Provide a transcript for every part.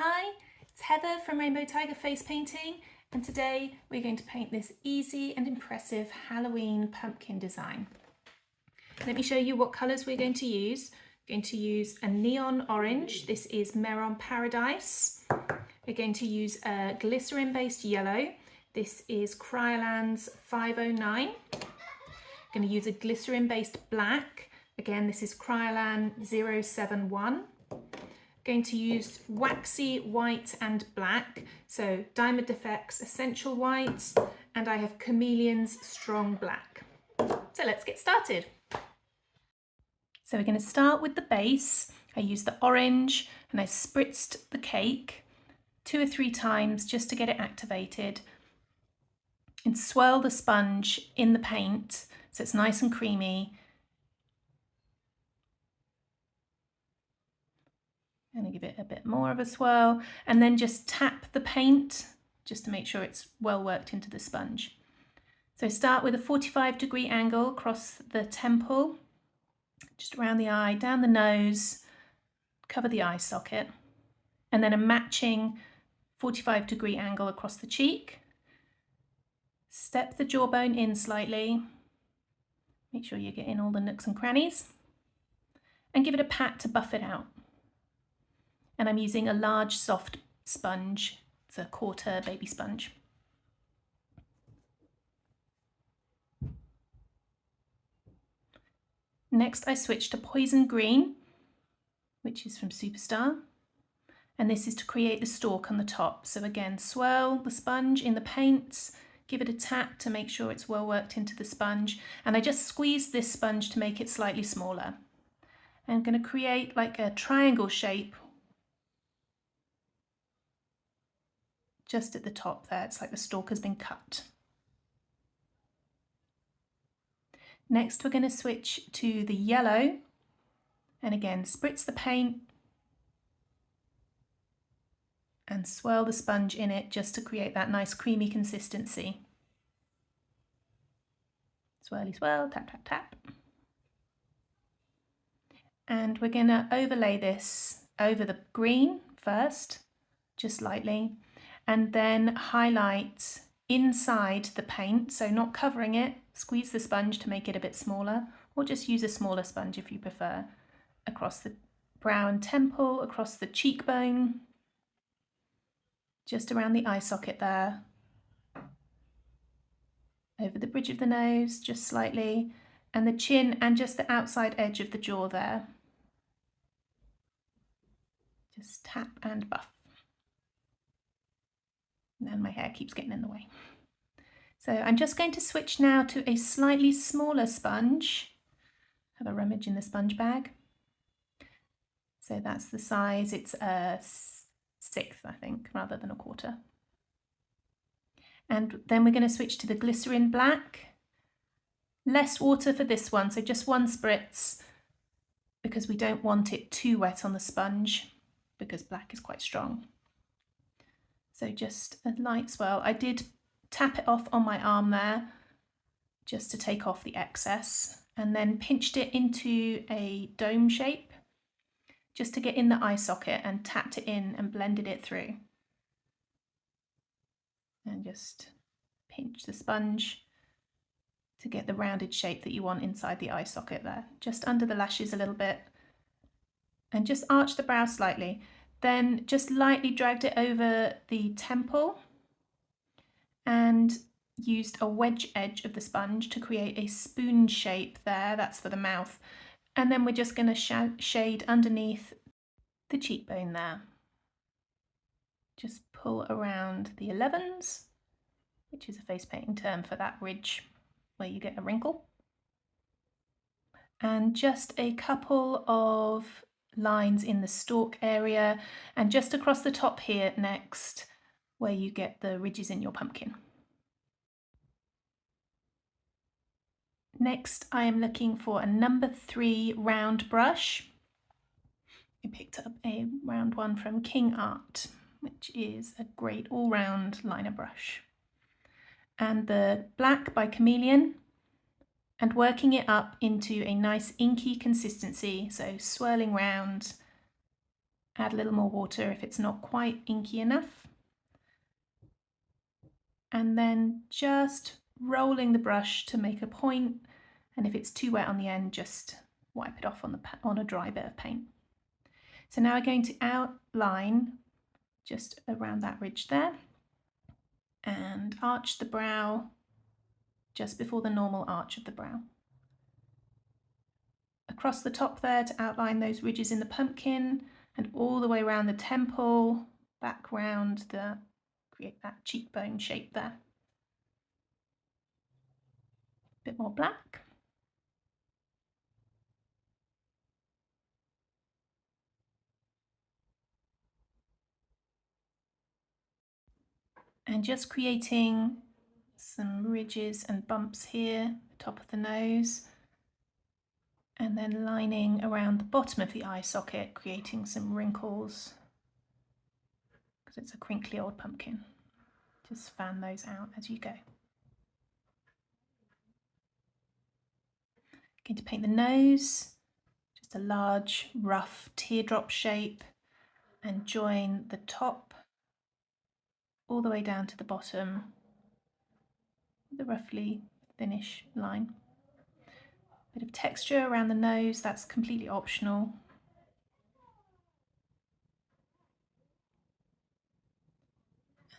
Hi, it's Heather from Rainbow Tiger Face Painting, and today we're going to paint this easy and impressive Halloween pumpkin design. Let me show you what colours we're going to use. We're going to use a neon orange. This is Mehron Paradise. We're going to use a glycerin-based yellow. This is Kryolan's 509. We're going to use a glycerin-based black. Again, this is Kryolan 071. Going to use waxy white and black, so Diamond Defects Essential White, and I have Cameleon's Strong Black. So let's get started. So we're going to start with the base. I used the orange and I spritzed the cake 2 or 3 times just to get it activated, and swirl the sponge in the paint so it's nice and creamy. I'm going to give it a bit more of a swirl, and then just tap the paint just to make sure it's well worked into the sponge. So start with a 45-degree angle across the temple, just around the eye, down the nose, cover the eye socket, and then a matching 45-degree angle across the cheek. Step the jawbone in slightly, make sure you get in all the nooks and crannies, and give it a pat to buff it out. And I'm using a large soft sponge. It's a 1/4 baby sponge. Next I switch to Poison Green, which is from Superstar. And this is to create the stalk on the top. So again, swirl the sponge in the paints, give it a tap to make sure it's well worked into the sponge. And I just squeeze this sponge to make it slightly smaller. I'm going to create like a triangle shape just at the top there. It's like the stalk has been cut. Next we're going to switch to the yellow, and again spritz the paint and swirl the sponge in it just to create that nice creamy consistency. Swirly swirl, tap tap tap. And we're going to overlay this over the green first, just lightly, and then highlight inside the paint, so not covering it. Squeeze the sponge to make it a bit smaller, or just use a smaller sponge if you prefer, across the brow and temple, across the cheekbone, just around the eye socket there, over the bridge of the nose just slightly, and the chin and just the outside edge of the jaw there. Just tap and buff. And my hair keeps getting in the way. So I'm just going to switch now to a slightly smaller sponge. Have a rummage in the sponge bag. So that's the size, it's a 1/6, I think, rather than a 1/4. And then we're going to switch to the glycerin black. Less water for this one, so just 1 spritz, because we don't want it too wet on the sponge, because black is quite strong. So just a light swirl. I did tap it off on my arm there, just to take off the excess, and then pinched it into a dome shape, just to get in the eye socket, and tapped it in and blended it through. And just pinch the sponge to get the rounded shape that you want inside the eye socket there, just under the lashes a little bit, and just arch the brow slightly. Then just lightly dragged it over the temple and used a wedge edge of the sponge to create a spoon shape there. That's for the mouth. And then we're just going to shade underneath the cheekbone there. Just pull around the 11s, which is a face painting term for that ridge where you get a wrinkle. And just a couple of lines in the stalk area, and just across the top here next, where you get the ridges in your pumpkin. Next I am looking for a number 3 round brush. I picked up a round one from King Art, which is a great all-round liner brush. And the black by Cameleon, and working it up into a nice inky consistency, so swirling round Add a little more water if it's not quite inky enough. And then just rolling the brush to make a point, and if it's too wet on the end, just wipe it off on a dry bit of paint. So now we're going to outline just around that ridge there and arch the brow just before the normal arch of the brow. Across the top there to outline those ridges in the pumpkin, and all the way around the temple, back round create that cheekbone shape there. A bit more black. And just creating some ridges and bumps here, the top of the nose, and then lining around the bottom of the eye socket, creating some wrinkles, because it's a crinkly old pumpkin. Just fan those out as you go. Going to paint the nose, just a large, rough teardrop shape, and join the top all the way down to the bottom, the roughly thinnish line. Bit of texture around the nose, that's completely optional.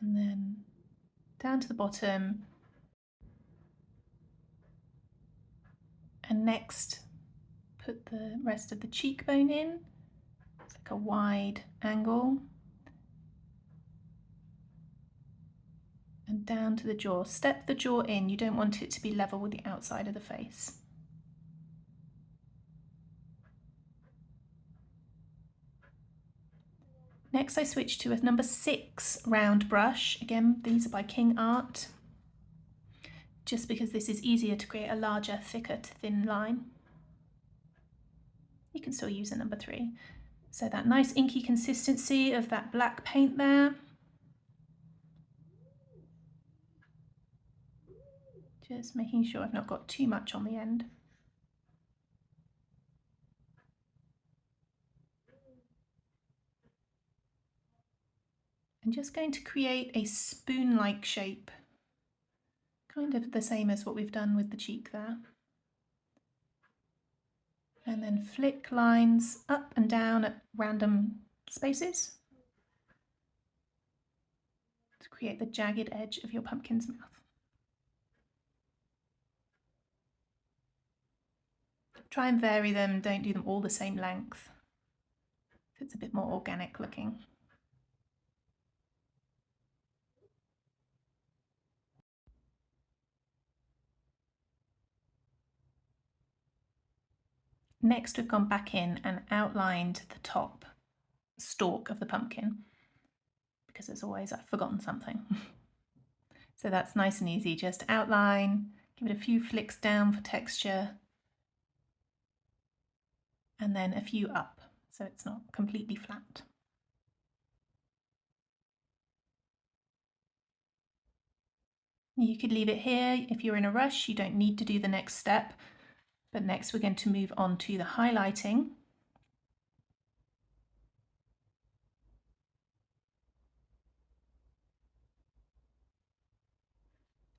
And then down to the bottom. And next, put the rest of the cheekbone in. It's like a wide angle. And down to the jaw. Step the jaw in, you don't want it to be level with the outside of the face. Next I switch to a number 6 round brush. Again, these are by King Art, just because this is easier to create a larger, thicker to thin line. You can still use a number 3. So that nice inky consistency of that black paint there. Just making sure I've not got too much on the end. I'm just going to create a spoon-like shape, kind of the same as what we've done with the cheek there. And then flick lines up and down at random spaces to create the jagged edge of your pumpkin's mouth. Try and vary them, don't do them all the same length, so it's a bit more organic looking. Next, we've gone back in and outlined the top stalk of the pumpkin, because as always I've forgotten something. So that's nice and easy, just outline, give it a few flicks down for texture, and then a few up, so it's not completely flat. You could leave it here if you're in a rush, you don't need to do the next step. But next we're going to move on to the highlighting.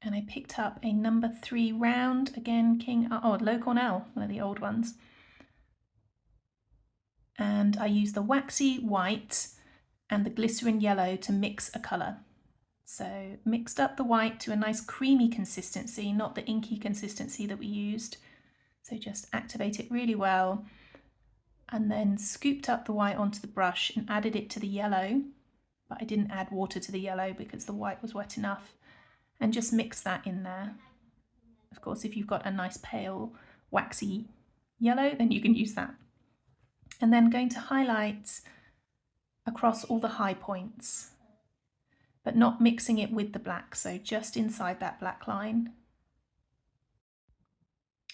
And I picked up a number 3 round, again, Lowe Cornell, one of the old ones. And I used the waxy white and the glycerin yellow to mix a colour. So mixed up the white to a nice creamy consistency, not the inky consistency that we used. So just activate it really well, and then scooped up the white onto the brush and added it to the yellow, but I didn't add water to the yellow because the white was wet enough, and just mix that in there. Of course, if you've got a nice pale waxy yellow, then you can use that. And then going to highlight across all the high points, but not mixing it with the black, so just inside that black line.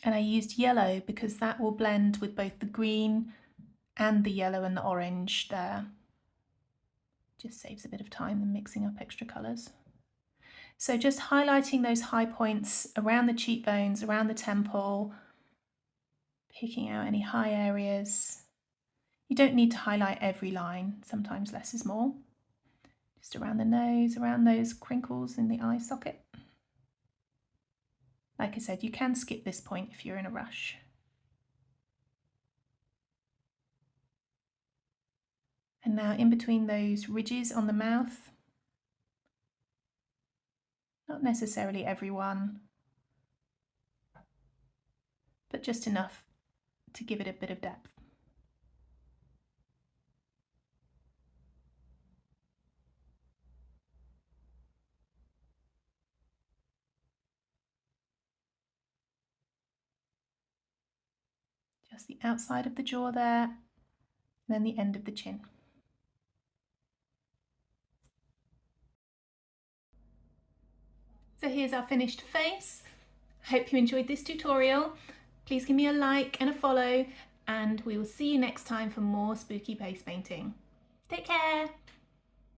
And I used yellow because that will blend with both the green and the yellow and the orange there. Just saves a bit of time than mixing up extra colours. So just highlighting those high points around the cheekbones, around the temple, picking out any high areas. You don't need to highlight every line, sometimes less is more. Just around the nose, around those crinkles in the eye socket. Like I said, you can skip this point if you're in a rush. And now in between those ridges on the mouth, not necessarily everyone, but just enough to give it a bit of depth. Just the outside of the jaw there, and then the end of the chin. So here's our finished face. Hope you enjoyed this tutorial. Please give me a like and a follow, and we will see you next time for more spooky face painting. Take care!